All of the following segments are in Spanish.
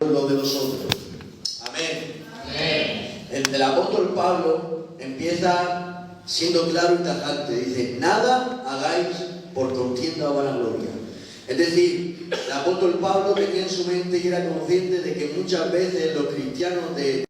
lo de nosotros. Amén. Amén. El apóstol Pablo empieza siendo claro y tajante. Dice, nada hagáis por contienda o vanagloria. Es decir, el apóstol Pablo tenía en su mente y era consciente de que muchas veces los cristianos de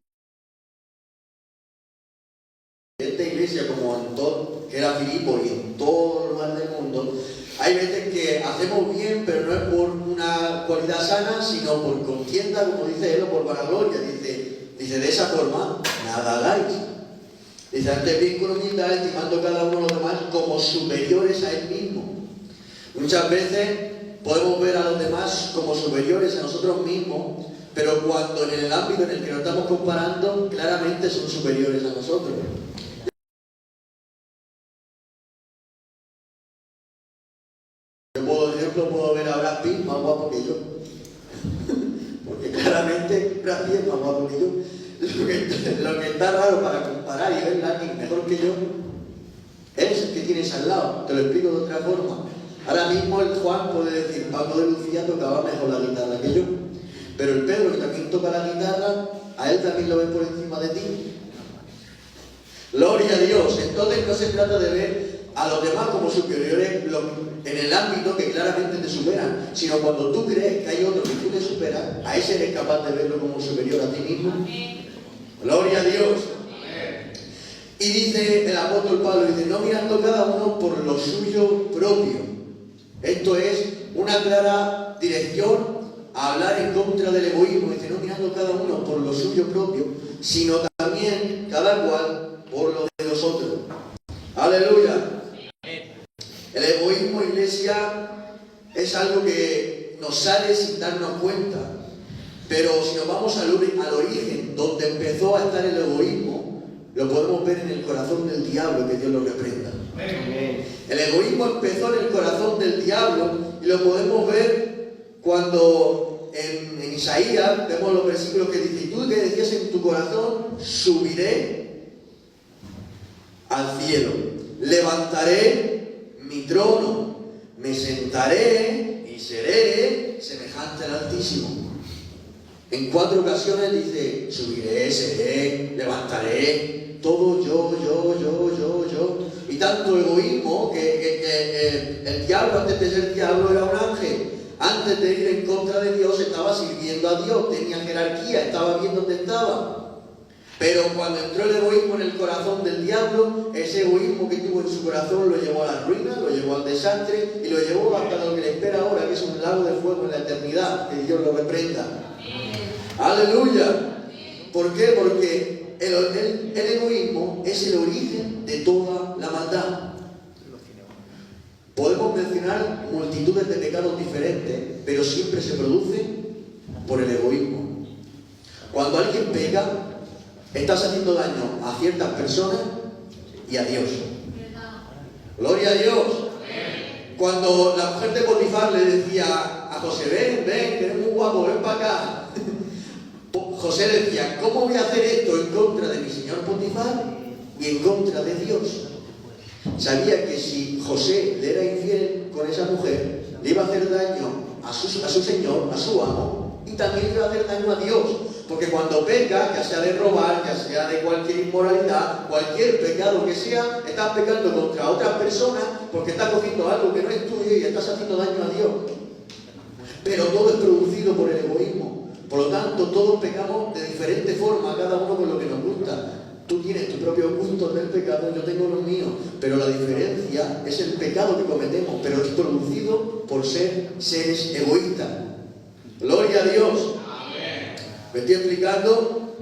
esta iglesia, como en todo, que era Filipo y en todo el lugar del mundo, hay veces que hacemos bien, pero no es por una cualidad sana, sino por contienda, como dice él, o por vanagloria. Dice, de esa forma, nada hagáis. Dice, antes bien con humildad, estimando cada uno a los demás como superiores a él mismo. Muchas veces podemos ver a los demás como superiores a nosotros mismos, pero cuando en el ámbito en el que nos estamos comparando, claramente son superiores a nosotros. Yo, por ejemplo, puedo ver a Brad Pitt más guapo que yo. Porque claramente Brad Pitt es más guapo que yo. Lo que está raro para comparar y ver a alguien mejor que yo es el que tienes al lado. Te lo explico de otra forma. Ahora mismo el Juan puede decir, Pablo de Lucía tocaba mejor la guitarra que yo. Pero el Pedro, que también toca la guitarra, a él también lo ves por encima de ti. Gloria a Dios. Entonces no se trata de ver a los demás como superiores en el ámbito que claramente te superan, sino cuando tú crees que hay otro que tú te superas, a ese eres capaz de verlo como superior a ti mismo. Amén. Gloria a Dios. Amén. Y dice el apóstol Pablo, dice, no mirando cada uno por lo suyo propio. Esto es una clara dirección a hablar en contra del egoísmo. Dice, no mirando cada uno por lo suyo propio, sino también cada cual por lo de los otros. Aleluya. El egoísmo, iglesia, es algo que nos sale sin darnos cuenta. Pero si nos vamos al origen, donde empezó a estar el egoísmo, lo podemos ver en el corazón del diablo, que Dios lo reprenda. El egoísmo empezó en el corazón del diablo y lo podemos ver cuando en Isaías vemos los versículos que dice, tú que decías en tu corazón, subiré al cielo, levantaré mi trono, me sentaré y seré semejante al Altísimo. En 4 ocasiones dice, subiré, seré, levantaré, todo yo. Y tanto egoísmo que el diablo, antes de ser diablo, era un ángel. Antes de ir en contra de Dios, estaba sirviendo a Dios, tenía jerarquía, estaba bien donde estaba. Pero cuando entró el egoísmo en el corazón del diablo, ese egoísmo que tuvo en su corazón lo llevó a la ruina, lo llevó al desastre y lo llevó hasta lo que le espera ahora, que es un lago de fuego en la eternidad, que Dios lo reprenda. ¡Aleluya! ¿Por qué? Porque el egoísmo es el origen de toda la maldad. Podemos mencionar multitudes de pecados diferentes, pero siempre se producen por el egoísmo. Cuando alguien peca, estás haciendo daño a ciertas personas y a Dios. ¡Gloria a Dios! Cuando la mujer de Potifar le decía a José, ven, que eres muy guapo, ven para acá. José decía, ¿cómo voy a hacer esto en contra de mi señor Potifar y en contra de Dios? Sabía que si José le era infiel con esa mujer, le iba a hacer daño a su señor, a su amo, y también le iba a hacer daño a Dios. Porque cuando peca, ya sea de robar, ya sea de cualquier inmoralidad, cualquier pecado que sea, estás pecando contra otras personas porque estás cogiendo algo que no es tuyo y estás haciendo daño a Dios. Pero todo es producido por el egoísmo. Por lo tanto, todos pecamos de diferente forma, cada uno con lo que nos gusta. Tú tienes tus propios gustos del pecado, yo tengo los míos. Pero la diferencia es el pecado que cometemos, pero es producido por ser seres egoístas. ¡Gloria a Dios! Amén. ¿Me estoy explicando?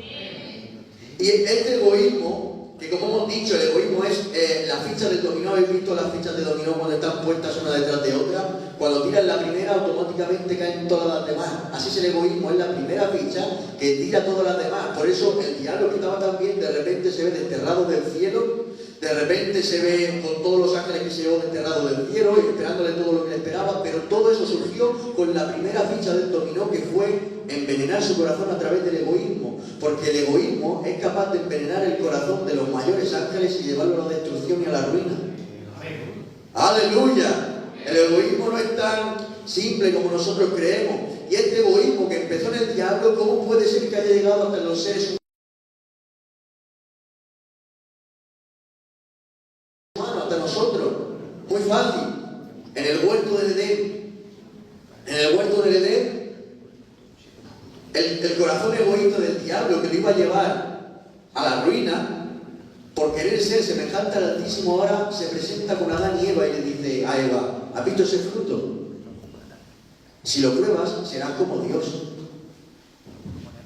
Y este egoísmo, que como hemos dicho, el egoísmo es la ficha del dominó. ¿Habéis visto las fichas de dominó cuando están puestas una detrás de otra? Cuando tiras la primera, automáticamente caen todas las demás. Así es el egoísmo, es la primera ficha que tira todas las demás. Por eso el diablo que estaba tan bien, de repente se ve desterrado del cielo, de repente se ve con todos los ángeles que se llevó desterrado del cielo y esperándole todo lo que le esperaba, pero todo eso surgió con la primera ficha del dominó, que fue envenenar su corazón a través del egoísmo. Porque el egoísmo es capaz de envenenar el corazón de los mayores ángeles y llevarlo a la destrucción y a la ruina. ¡Aleluya! El egoísmo no es tan simple como nosotros creemos. Y este egoísmo que empezó en el diablo diablo, ¿cómo puede ser que haya llegado hasta los seres humanos, hasta nosotros? Muy fácil. En el huerto del Edén, el corazón egoísta del diablo que lo iba a llevar a la ruina, por querer ser semejante al Altísimo, ahora se presenta con Adán y Eva y le dice a Eva: ¿has visto ese fruto? Si lo pruebas, serás como Dios.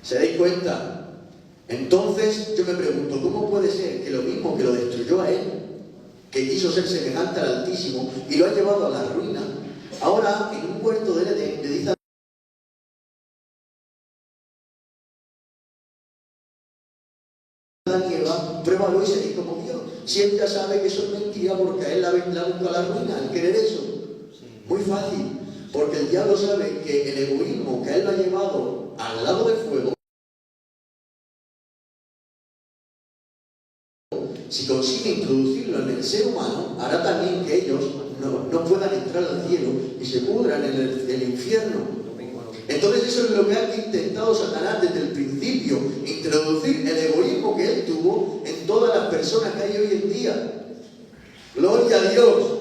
¿Se dais cuenta? Entonces yo me pregunto, ¿cómo puede ser que lo mismo que lo destruyó a él, que quiso ser semejante al Altísimo y lo ha llevado a la ruina, ahora en un huerto del Edén le dice a Adán y Eva: pruébalo y seréis como Dios? Si él ya sabe que eso es mentira, porque a él la busca a la ruina, al querer eso. Muy fácil, porque el diablo sabe que el egoísmo que a él lo ha llevado al lago de fuego, si consigue introducirlo en el ser humano, hará también que ellos no puedan entrar al cielo y se pudran en el infierno. Entonces eso es lo que ha intentado Satanás desde el principio, introducir el egoísmo que él tuvo en todas las personas que hay hoy en día. Gloria a Dios.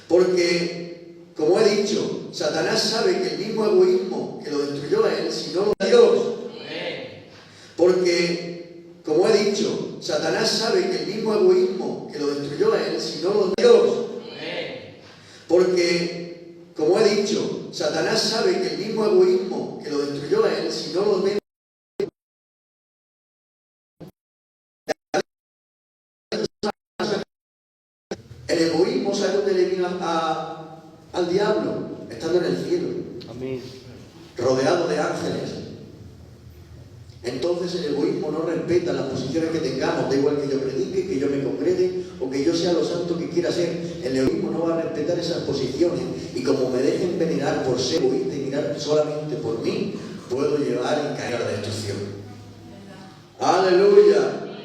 Porque, como he dicho, Satanás sabe que el mismo egoísmo que lo destruyó a él, si no lo Dios. Porque, como he dicho, Satanás sabe que el mismo egoísmo que lo destruyó a él, si no lo Dios. Porque, como he dicho, Satanás sabe que el mismo egoísmo que lo destruyó a él, si no lo ve, el egoísmo, ¿sabe dónde le vino al diablo? Estando en el cielo. Amén. Rodeado de ángeles. Entonces el egoísmo no respeta las posiciones que tengamos, da igual que yo predique, que yo me congregue o que yo sea lo santo que quiera ser. El egoísmo no va a respetar esas posiciones, y como me dejen venerar por ser egoísta y mirar solamente por mí, puedo llevar y caer a la destrucción. ¡Aleluya!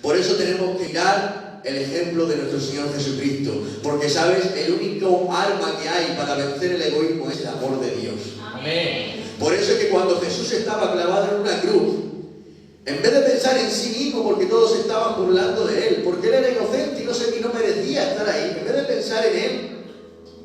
Por eso tenemos que mirar el ejemplo de nuestro Señor Jesucristo, porque sabes, el único arma que hay para vencer el egoísmo es el amor de Dios. Amén. Por eso es que cuando Jesús estaba clavado en una cruz, en vez de pensar en sí mismo, porque todos estaban burlando de él, porque él era inocente y no merecía estar ahí, en vez de pensar en él,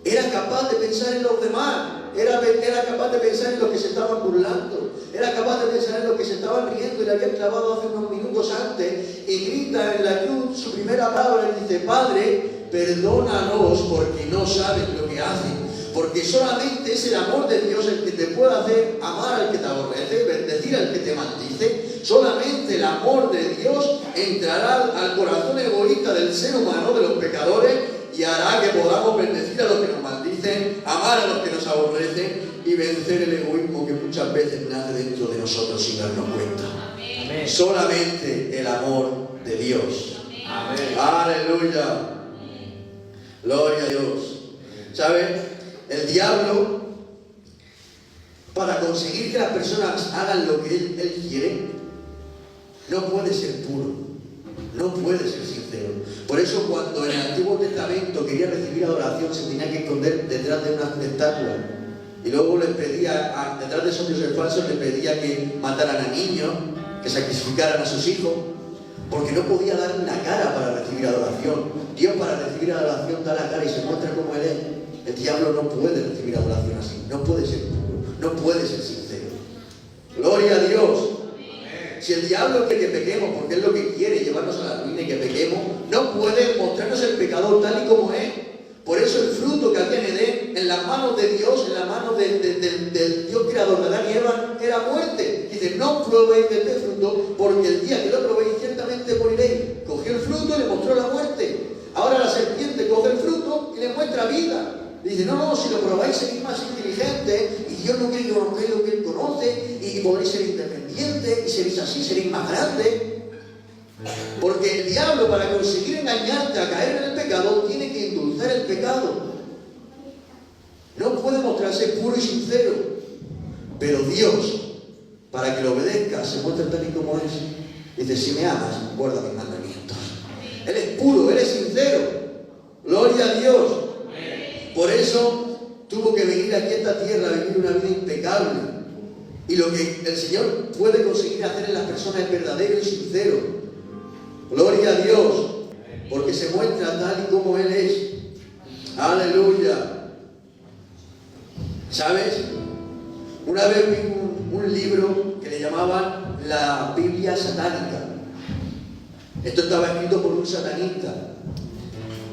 era capaz de pensar en los demás, era capaz de pensar en los que se estaban burlando, era capaz de pensar en los que se estaban riendo y le habían clavado hace unos minutos antes, y grita en la cruz su primera palabra y dice: Padre, perdónanos porque no saben lo que hacen. Porque solamente es el amor de Dios el que te puede hacer amar al que te aborrece, bendecir al que te maldice. Solamente el amor de Dios entrará al corazón egoísta del ser humano, de los pecadores, y hará que podamos bendecir a los que nos maldicen, amar a los que nos aborrecen y vencer el egoísmo que muchas veces nace dentro de nosotros sin darnos cuenta. Amén. Solamente el amor de Dios. Amén. Aleluya. Gloria a Dios. ¿Sabes? El diablo, para conseguir que las personas hagan lo que él quiere, no puede ser puro, no puede ser sincero. Por eso cuando en el Antiguo Testamento quería recibir adoración, se tenía que esconder detrás de una estatua. Y luego les pedía, detrás de esos dioses falsos, les pedía que mataran a niños, que sacrificaran a sus hijos, porque no podía dar la cara para recibir adoración. Dios, para recibir adoración, da la cara y se muestra como Él es. El diablo no puede recibir adoración así, no puede ser puro, no puede ser sincero. Gloria a Dios. Si el diablo quiere que pequemos, porque es lo que quiere, llevarnos a la ruina y que pequemos, no puede mostrarnos el pecador tal y como es. Por eso el fruto que había en Edén, en las manos de Dios, en las manos del Dios creador de Adán y Eva, era muerte. Dice: no probéis de este fruto, porque el día que lo probéis ciertamente moriréis. Cogió el fruto y le mostró la muerte. Ahora la serpiente coge el fruto y le muestra vida. Dice: no, si lo probáis seréis más inteligentes, y Dios no quiere que conozcáis lo que Él conoce, y podréis ser independientes, y seréis así, seréis más grandes. Porque el diablo, para conseguir engañarte a caer en el pecado, tiene que endulzar el pecado. No puede mostrarse puro y sincero. Pero Dios, para que lo obedezcas, se muestra tal y como es. Dice: si me amas, guarda mis mandamientos. Él es puro, Él es sincero. Gloria a Dios. Por eso tuvo que venir aquí a esta tierra a vivir una vida impecable. y lo que el Señor puede conseguir hacer en las personas es verdadero y sincero. Gloria a Dios, porque se muestra tal y como Él es. Aleluya. ¿Sabes? Una vez vi un libro que le llamaban la Biblia satánica. Esto estaba escrito por un satanista.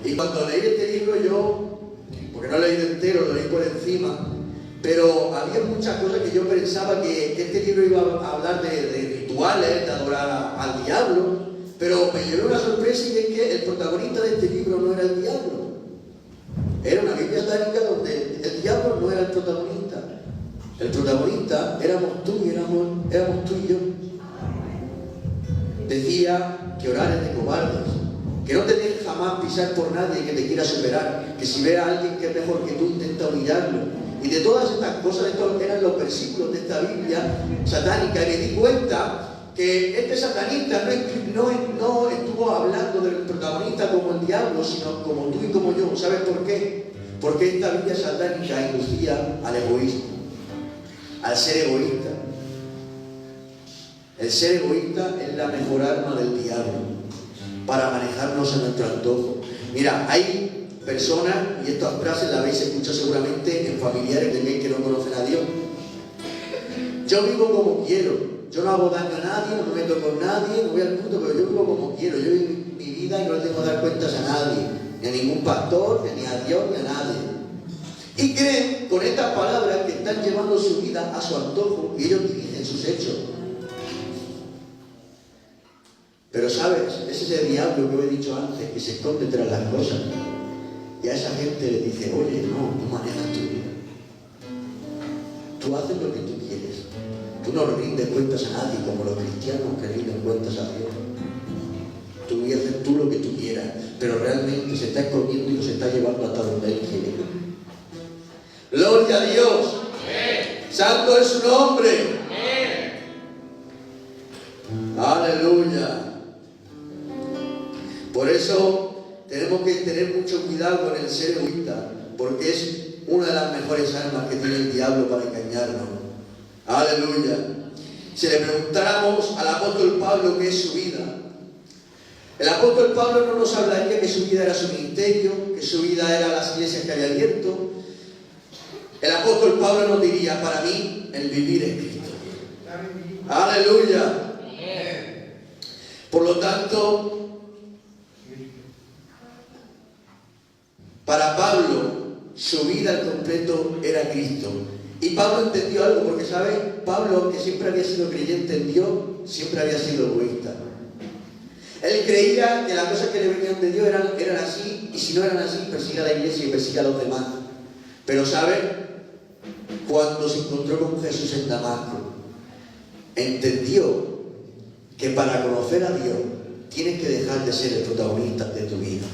Y cuando leí este libro yo, porque no lo he leído entero, lo leí por encima, pero había muchas cosas que yo pensaba que este libro iba a hablar de rituales, de adorar al diablo, pero me llevé una sorpresa, y es que el protagonista de este libro no era el diablo. Era una Biblia satánica donde el diablo no era el protagonista. El protagonista éramos tú y yo. Decía que orar es de cobardes, que no te dejes jamás pisar por nadie que te quiera superar, que si ve a alguien que es mejor que tú, intenta humillarlo. Y de todas estas cosas, estos eran los versículos de esta Biblia satánica, y me di cuenta que este satanista no estuvo hablando del protagonista como el diablo, sino como tú y como yo. ¿Sabes por qué? Porque esta Biblia satánica inducía al egoísmo, al ser egoísta. El ser egoísta es la mejor arma del diablo para manejarnos a nuestro antojo. Mira, hay personas, y estas frases las habéis escuchado seguramente en familiares de alguien que no conocen a Dios. Yo vivo como quiero. Yo no hago daño a nadie, no me meto con nadie, no voy al culto, pero yo vivo como quiero. Yo vivo mi vida y no le tengo que dar cuentas a nadie, ni a ningún pastor, ni a Dios, ni a nadie. Y creen con estas palabras que están llevando su vida a su antojo, y ellos dirigen sus hechos. Pero sabes, es ese diablo que os he dicho antes, que se esconde tras las cosas. Y a esa gente le dice: oye, no, tú manejas tu vida. Tú haces lo que tú quieres. Tú no rindes cuentas a nadie, como los cristianos que rinden cuentas a Dios. Tú voy a hacer tú lo que tú quieras, pero realmente se está escondiendo y nos está llevando hasta donde Él quiere. ¡Gloria a Dios! ¡Santo es su nombre! ¡Aleluya! Por eso tenemos que tener mucho cuidado con el ser egoísta, porque es una de las mejores armas que tiene el diablo para engañarnos. Aleluya. Si le preguntáramos al apóstol Pablo qué es su vida, el apóstol Pablo no nos hablaría que su vida era su ministerio, que su vida era las iglesias que había abierto. El apóstol Pablo nos diría: para mí el vivir es Cristo. Aleluya. Por lo tanto, para Pablo su vida al completo era Cristo. Y Pablo entendió algo, porque ¿sabes? Pablo, que siempre había sido creyente en Dios, siempre había sido egoísta. Él creía que las cosas que le venían de Dios eran así, y si no eran así, persiga a la iglesia y persiga a los demás. Pero ¿sabes? Cuando se encontró con Jesús en Damasco, entendió que para conocer a Dios tienes que dejar de ser el protagonista de tu vida.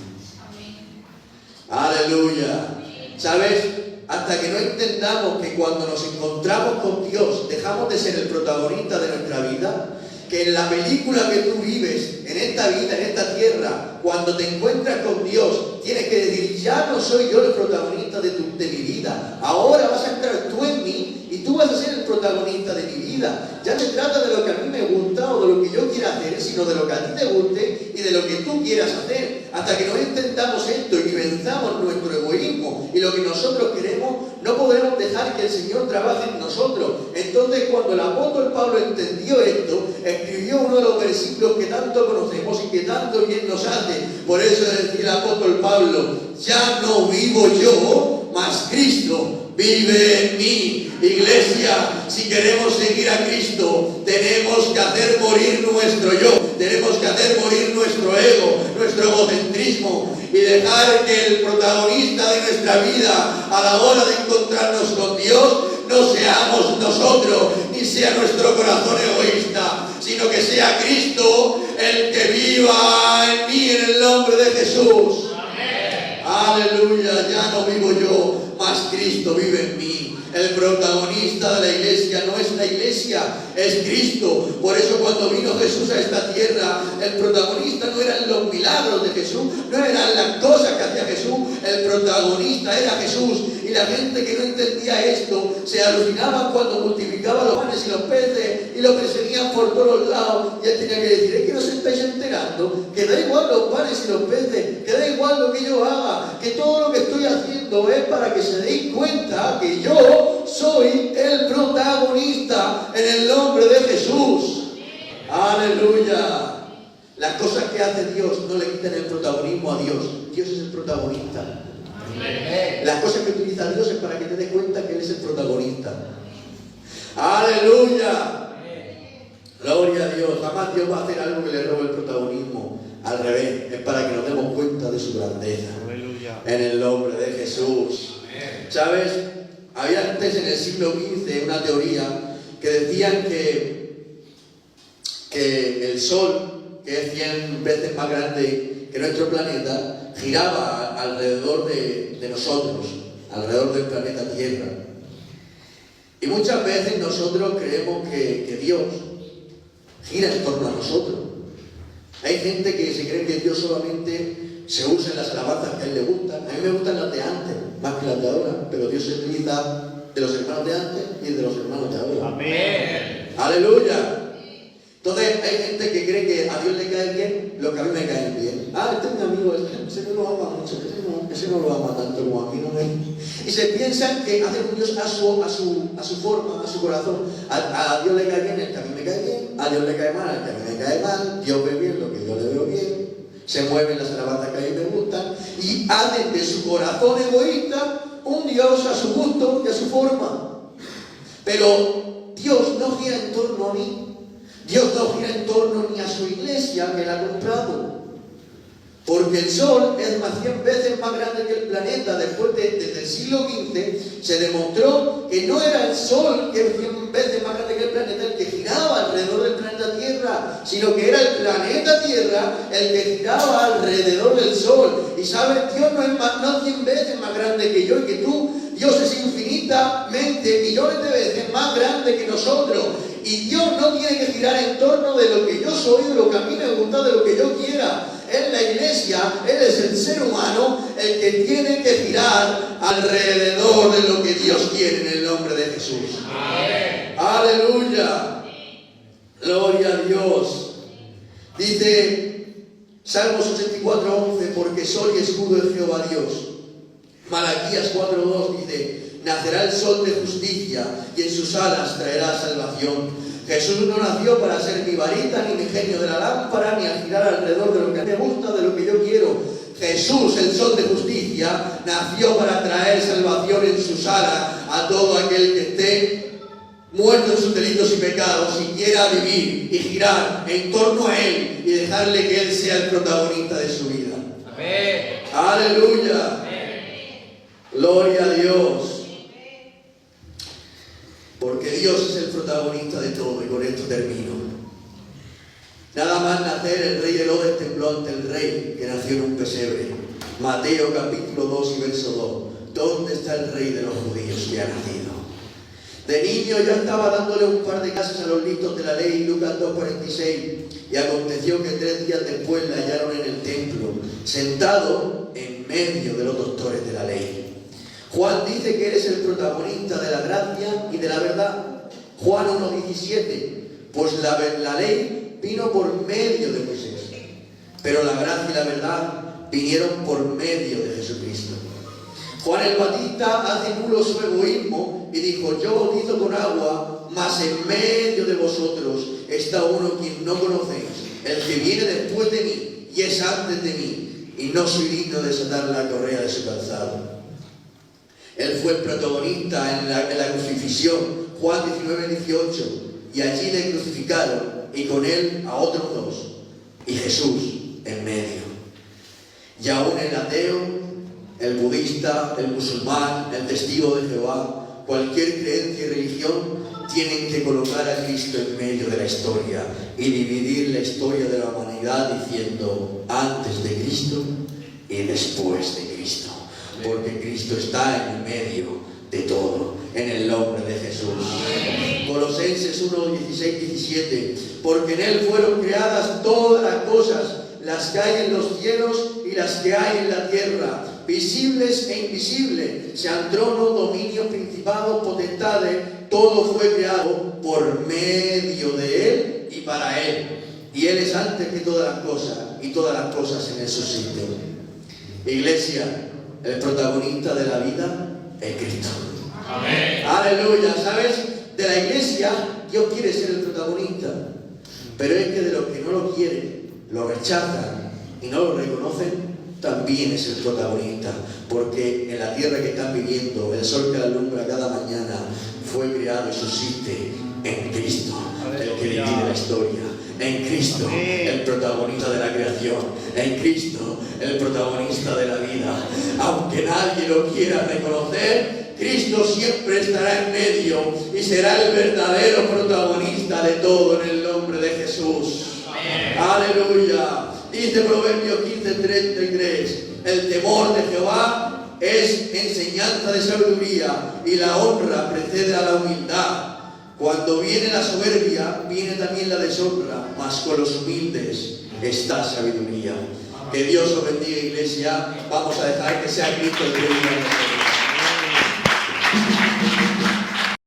Aleluya. ¿Sabes? Hasta que no entendamos que cuando nos encontramos con Dios dejamos de ser el protagonista de nuestra vida, que en la película que tú vives, en esta vida, en esta tierra, cuando te encuentras con Dios, tienes que decir: ya no soy yo el protagonista de mi vida, ahora vas a entrar tú en mí y tú vas a ser el protagonista de mi vida. Ya no se trata de lo que a mí me gusta o de lo que yo quiera hacer, sino de lo que a ti te guste y de lo que tú quieras hacer. Hasta que no intentamos esto y venzamos nuestro egoísmo y lo que nosotros queremos, no podremos dejar que el Señor trabaje en nosotros. Entonces, cuando el apóstol Pablo entendió esto, escribió uno de los versículos que tanto conocemos y que tanto bien nos hace. Por eso decía el apóstol Pablo: ya no vivo yo, mas Cristo vive en mí. Iglesia, si queremos seguir a Cristo, tenemos que hacer morir nuestro yo, tenemos que hacer morir nuestro ego, nuestro egocentrismo, y dejar que el protagonista de nuestra vida a la hora de encontrarnos con Dios no seamos nosotros, ni sea nuestro corazón egoísta, sino que sea Cristo el que viva en mí, en el nombre de Jesús. Amén. Aleluya. Ya no vivo yo, mas Cristo vive en mí. El protagonista de la iglesia no es la iglesia, es Cristo. Por eso cuando vino Jesús a esta tierra, el protagonista no eran los milagros de Jesús, no eran las cosas que hacía Jesús, el protagonista era Jesús. Y la gente que no entendía esto se alucinaba cuando multiplicaba los panes y los y lo perseguían por todos lados, y él tenía que decir: es que no os estáis enterando, que da igual los panes y los peces, que da igual lo que yo haga, que todo lo que estoy haciendo es para que se deis cuenta que yo soy el protagonista en el nombre de Jesús. Aleluya. Las cosas que hace Dios no le quitan el protagonismo a Dios. Dios es el protagonista. Las cosas que utiliza Dios es para que te des cuenta que Él es el protagonista. ¡Aleluya! Gloria a Dios. Jamás Dios va a hacer algo que le robe el protagonismo. Al revés, es para que nos demos cuenta de su grandeza. ¡Aleluya! En el nombre de Jesús. ¿Sabes? Había antes, en el siglo XV, una teoría que decían que el Sol, que es 100 veces más grande que nuestro planeta, giraba alrededor de nosotros, alrededor del planeta Tierra. Y muchas veces nosotros creemos que Dios gira en torno a nosotros. Hay gente que se cree que Dios solamente se usa en las alabanzas que a Él le gustan. A mí me gustan las de antes, más que las de ahora, pero Dios se utiliza de los hermanos de antes y de los hermanos de ahora. Amén. ¡Aleluya! Entonces hay gente que cree que a Dios le cae bien lo que a mí me cae bien. Este es mi amigo, ese no lo ama mucho, ese no lo ama tanto como a mí, ¿no? Y se piensan que hacen un Dios a su forma, a su corazón. A Dios le cae bien el que a mí me cae bien, a Dios le cae mal el que a mí me cae mal, Dios ve bien lo que yo le veo bien, se mueven las alabanzas que a mí me gustan y hacen de su corazón egoísta un Dios a su gusto y a su forma. Pero Dios no gira en torno a mí. Dios no gira en torno ni a su iglesia que la ha comprado. Porque el Sol es más 100 veces más grande que el planeta. Desde el siglo XV se demostró que no era el Sol, que es 100 veces más grande que el planeta, el que giraba alrededor del planeta Tierra, sino que era el planeta Tierra el que giraba alrededor del Sol. Y sabes, Dios no 100 veces más grande que yo y que tú. Dios es infinitamente, millones de veces más grande que nosotros. Y Dios no tiene que girar en torno de lo que yo soy, de lo que a mí me gusta, de lo que yo quiera. En la iglesia, Él es el ser humano el que tiene que girar alrededor de lo que Dios quiere en el nombre de Jesús. Amén. ¡Aleluya! ¡Gloria a Dios! Dice Salmos 84:11, porque sol y escudo es Jehová Dios. Malaquías 4:2 dice: nacerá el sol de justicia y en sus alas traerá salvación. Jesús no nació para ser ni varita ni genio de la lámpara, ni al girar alrededor de lo que me gusta, de lo que yo quiero. Jesús, el sol de justicia, nació para traer salvación en sus alas a todo aquel que esté muerto en sus delitos y pecados y quiera vivir y girar en torno a Él y dejarle que Él sea el protagonista de su vida. Amén. Aleluya. Amén. Gloria a Dios. Porque Dios es el protagonista de todo, y con esto termino. Nada más nacer, el rey Herodes tembló ante el rey que nació en un pesebre. Mateo capítulo 2 y verso 2. ¿Dónde está el rey de los judíos que ha nacido? De niño yo estaba dándole un par de clases a los listos de la ley, Lucas 2:46, y aconteció que 3 días después le hallaron en el templo, sentado en medio de los doctores de la ley. Juan dice que eres el protagonista de la gracia y de la verdad. Juan 1:17, pues la ley vino por medio de Moisés, pero la gracia y la verdad vinieron por medio de Jesucristo. Juan el Bautista hace nulo su egoísmo y dijo: yo bautizo con agua, mas en medio de vosotros está uno quien no conocéis, el que viene después de mí y es antes de mí, y no soy digno de desatar la correa de su calzado. Él fue el protagonista en la crucifixión, Juan 19:18, y allí le crucificaron, y con él a otros dos, y Jesús en medio. Y aún el ateo, el budista, el musulmán, el testigo de Jehová, cualquier creencia y religión, tienen que colocar a Cristo en medio de la historia y dividir la historia de la humanidad diciendo: antes de Cristo y después de Cristo. Porque Cristo está en el medio de todo, en el nombre de Jesús. Colosenses 1:16-17, porque en Él fueron creadas todas las cosas, las que hay en los cielos y las que hay en la tierra, visibles e invisibles, sean tronos, dominios, principados, potestades. todo fue creado por medio de Él y para Él. Y Él es antes que todas las cosas, y todas las cosas en Él subsisten. Iglesia, el protagonista de la vida es Cristo. Amén. Aleluya, ¿sabes? De la iglesia, Dios quiere ser el protagonista. Pero es que de los que no lo quieren, lo rechazan y no lo reconocen, también es el protagonista. Porque en la tierra que están viviendo, el sol que la alumbra cada mañana, fue creado y subsiste en Cristo, el que divide la historia. En Cristo, el protagonista de la creación. En Cristo, el protagonista de la vida. Aunque nadie lo quiera reconocer, Cristo siempre estará en medio y será el verdadero protagonista de todo en el nombre de Jesús. Amén. Aleluya. Dice Proverbios 15:33, el temor de Jehová es enseñanza de sabiduría y la honra precede a la humildad. Cuando viene la soberbia, viene también la deshonra, mas con los humildes está sabiduría. Que Dios os bendiga, iglesia. Vamos a dejar que sea Cristo el que viva.